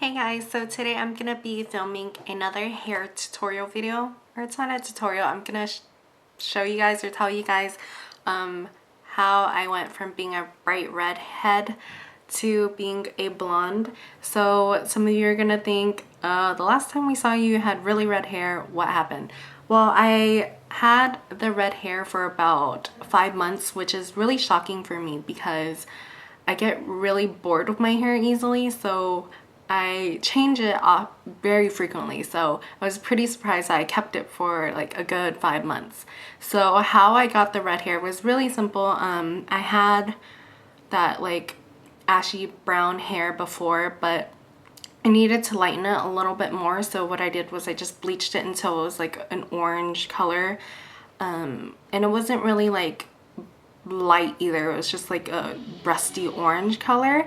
Hey guys, so today I'm gonna be filming another hair tutorial video, or it's not a tutorial. I'm gonna show you guys or tell you guys how I went from being a bright red head to being a blonde. So some of you are gonna think, the last time we saw you had really red hair, what happened? Well, I had the red hair for about 5 months, which is really shocking for me because I get really bored with my hair easily, so I change it off very frequently. So I was pretty surprised that I kept it for like a good 5 months. So how I got the red hair was really simple. I had that like ashy brown hair before, but I needed to lighten it a little bit more. So what I did was I just bleached it until it was like an orange color. And it wasn't really like light either. It was just like a rusty orange color.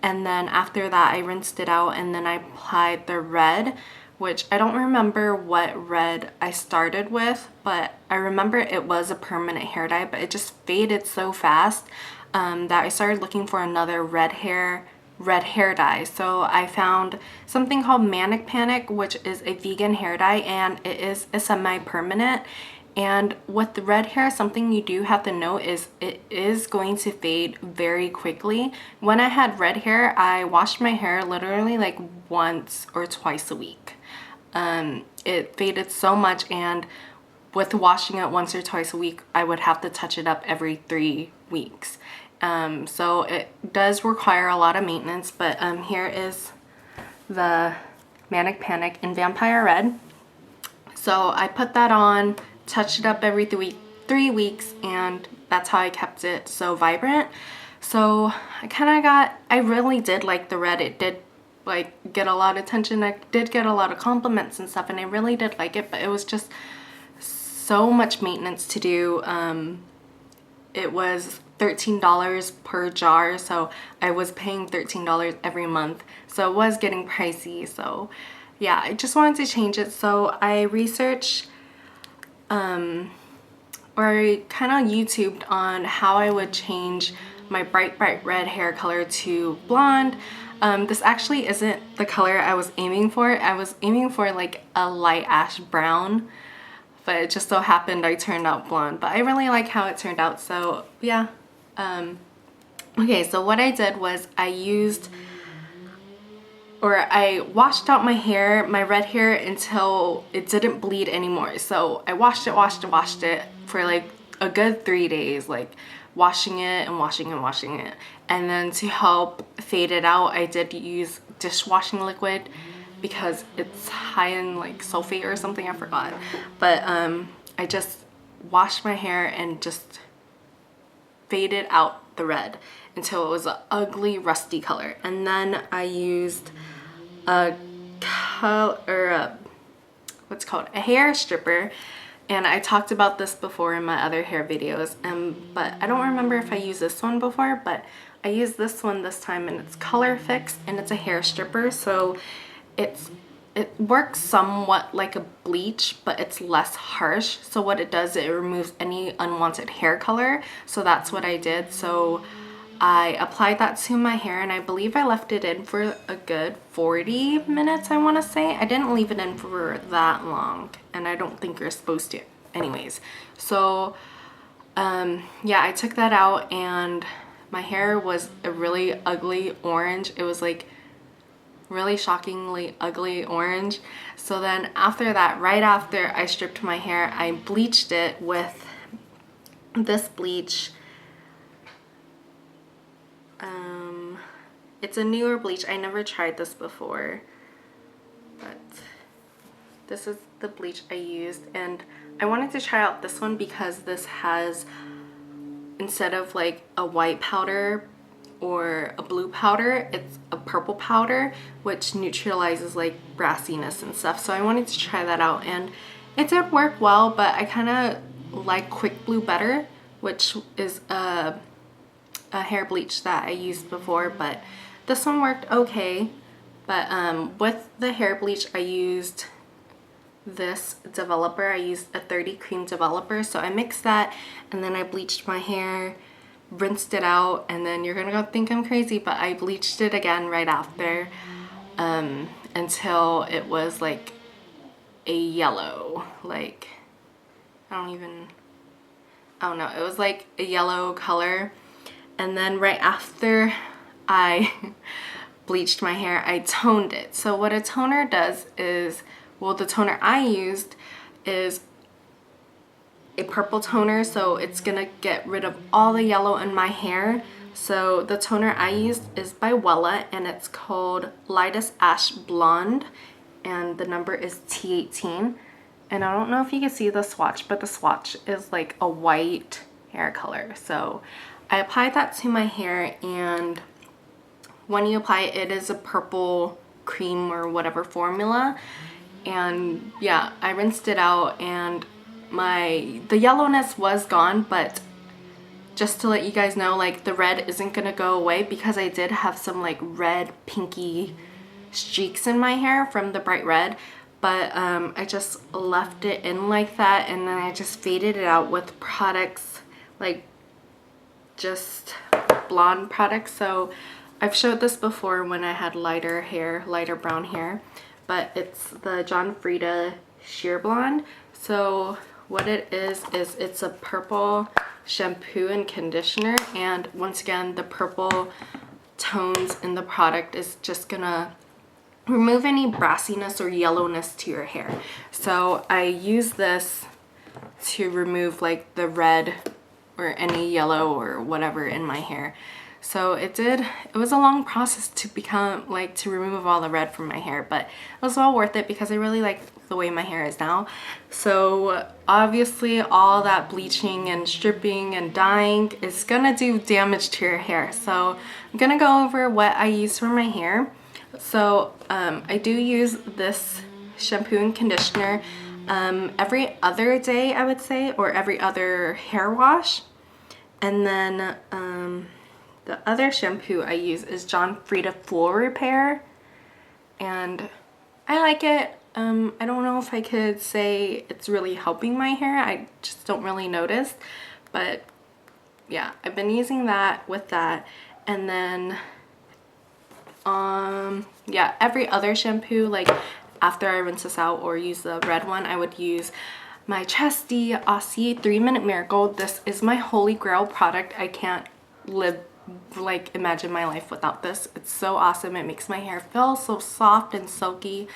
And then after that I rinsed it out and then I applied the red, which I don't remember what red I started with, but I remember it was a permanent hair dye, but it just faded so fast that I started looking for another red hair dye. So I found something called Manic, which is a vegan hair dye, and it is a semi-permanent. And with the red hair, something you do have to know is it is going to fade very quickly. When I had red hair, I washed my hair literally like once or twice a week. It faded so much, and with washing it once or twice a week, I would have to touch it up every 3 weeks. So it does require a lot of maintenance, but here is the Manic in Vampire Red. So I put that on, touched it up every 3 weeks, and that's how I kept it so vibrant. So I really did like the red. It did like get a lot of attention. I did get a lot of compliments and stuff, and I really did like it, but it was just so much maintenance to do. It was $13 per jar, so I was paying $13 every month, so it was getting pricey. So yeah, I just wanted to change it. So I researched or I kind of YouTubed on how I would change my bright red hair color to blonde. This actually isn't the color I was aiming for. I was aiming for like a light ash brown, but it just so happened I turned out blonde. But I really like how it turned out, so yeah. Okay, so what I did was I washed out my red hair until it didn't bleed anymore. So I washed it for like a good 3 days, like washing it and washing it. And then to help fade it out, I did use dishwashing liquid because it's high in like sulfate or something, I forgot. But I just washed my hair and just faded out the red until it was an ugly rusty color. And then I used a hair stripper, and I talked about this before in my other hair videos, but I don't remember if I used this one before, but I used this one this time, and it's Color Fix, and it's a hair stripper. So it works somewhat like a bleach, but it's less harsh. So what it does, it removes any unwanted hair color. So that's what I did. So I applied that to my hair, and I believe I left it in for a good 40 minutes, I want to say. I didn't leave it in for that long, and I don't think you're supposed to anyways. So yeah, I took that out, and my hair was a really ugly orange. It was like really shockingly ugly orange. So then after that, right after I stripped my hair, I bleached it with this bleach. It's a newer bleach. I never tried this before, but this is the bleach I used, and I wanted to try out this one because this has, instead of like a white powder or a blue powder, it's a purple powder, which neutralizes like brassiness and stuff. So I wanted to try that out, and it did work well, but I kind of like Quick Blue better, which is a hair bleach that I used before, but this one worked okay. But with the hair bleach, I used this developer. I used a 30 cream developer. So I mixed that, and then I bleached my hair, rinsed it out, and then you're gonna go think I'm crazy, but I bleached it again right after. until it was like a yellow, like I don't know, it was like a yellow color. And then right after I bleached my hair, I toned it. So what a toner does is, well, the toner I used is a purple toner, so it's gonna get rid of all the yellow in my hair. So the toner I used is by Wella, and it's called Lightest Ash Blonde, and the number is T18. And I don't know if you can see the swatch, but the swatch is like a white hair color. So I applied that to my hair, and when you apply it, it is a purple cream or whatever formula. And yeah, I rinsed it out, and the yellowness was gone, but just to let you guys know, like the red isn't gonna go away because I did have some like red pinky streaks in my hair from the bright red, but I just left it in like that, and then I just faded it out with products, like just blonde products. So I've showed this before when I had lighter hair, lighter brown hair, but it's the Frieda Sheer Blonde. So what it is it's a purple shampoo and conditioner, and once again the purple tones in the product is just gonna remove any brassiness or yellowness to your hair. So I use this to remove like the red or any yellow or whatever in my hair. So it was a long process to to remove all the red from my hair, but it was well worth it because I really like the way my hair is now. So obviously all that bleaching and stripping and dyeing is gonna do damage to your hair. So I'm gonna go over what I use for my hair. So I do use this shampoo and conditioner every other day, I would say, or every other hair wash. And then the other shampoo I use is Frieda Full Repair, and I like it. I don't know if I could say it's really helping my hair. I just don't really notice, but yeah, I've been using that with that. And then yeah, every other shampoo, like after I rinse this out or use the red one, I would use my trusty Aussie 3-Minute Miracle. This is my holy grail product. I can't imagine my life without this. It's so awesome. It makes my hair feel so soft and silky,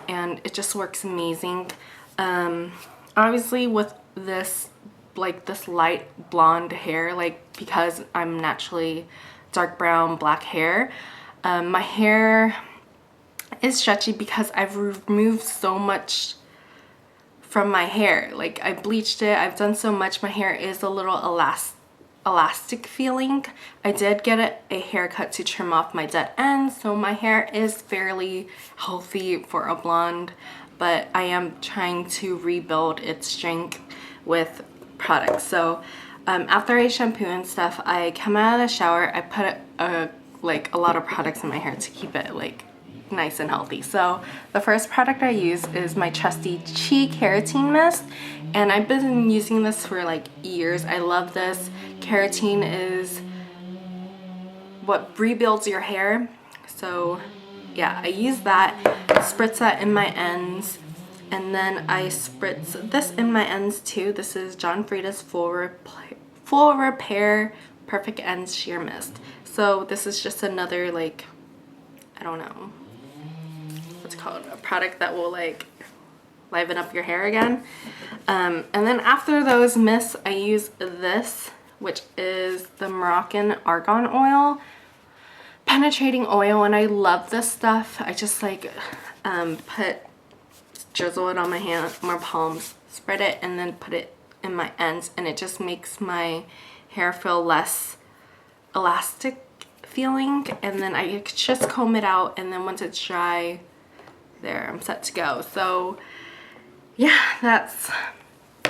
and it just works amazing. Obviously with this light blonde hair, because I'm naturally dark brown black hair, my hair is stretchy because I've removed so much from my hair. Like I bleached it, I've done so much. My hair is a little elastic feeling. I did get a haircut to trim off my dead ends, so my hair is fairly healthy for a blonde, but I am trying to rebuild its strength with products. So after I shampoo and stuff, I come out of the shower, I put a lot of products in my hair to keep it nice and healthy. So the first product I use is my trusty Keratin Mist, and I've been using this for years. I love this. Keratin is what rebuilds your hair. So yeah, I use that, spritz that in my ends, and then I spritz this in my ends too. This is Frieda's Full Repair Perfect Ends Sheer Mist. So this is just another I don't know what's it called, a product that will liven up your hair again. And then after those mists, I use this, which is the Moroccan Argan oil, penetrating oil, and I love this stuff. I just drizzle it on my hand, my palms, spread it, and then put it in my ends, and it just makes my hair feel less elastic feeling. And then I just comb it out, and then once it's dry, there, I'm set to go. So yeah, that's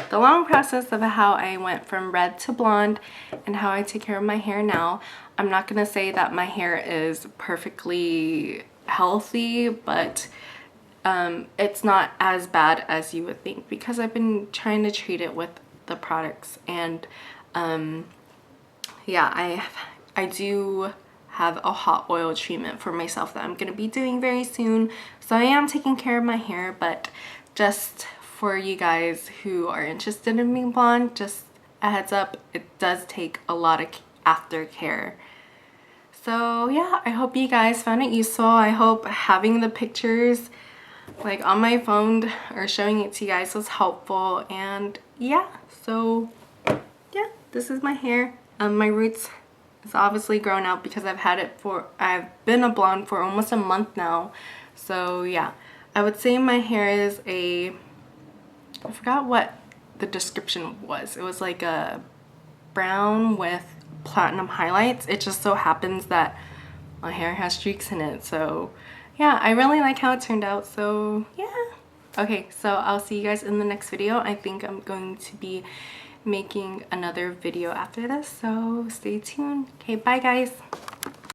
the long process of how I went from red to blonde and how I take care of my hair now. I'm not gonna say that my hair is perfectly healthy, but it's not as bad as you would think because I've been trying to treat it with the products. And yeah, I do have a hot oil treatment for myself that I'm going to be doing very soon. So I am taking care of my hair, but just for you guys who are interested in being blonde, just a heads up, it does take a lot of aftercare. So yeah, I hope you guys found it useful. I hope having the pictures like on my phone or showing it to you guys was helpful. And yeah, so yeah, this is my hair. My roots is obviously grown out because I've been a blonde for almost a month now. So yeah, I would say my hair is I forgot what the description was. It was like a brown with platinum highlights. It just so happens that my hair has streaks in it. So yeah, I really like how it turned out. So yeah. Okay, so I'll see you guys in the next video. I think I'm going to be making another video after this, so stay tuned. Okay, bye guys.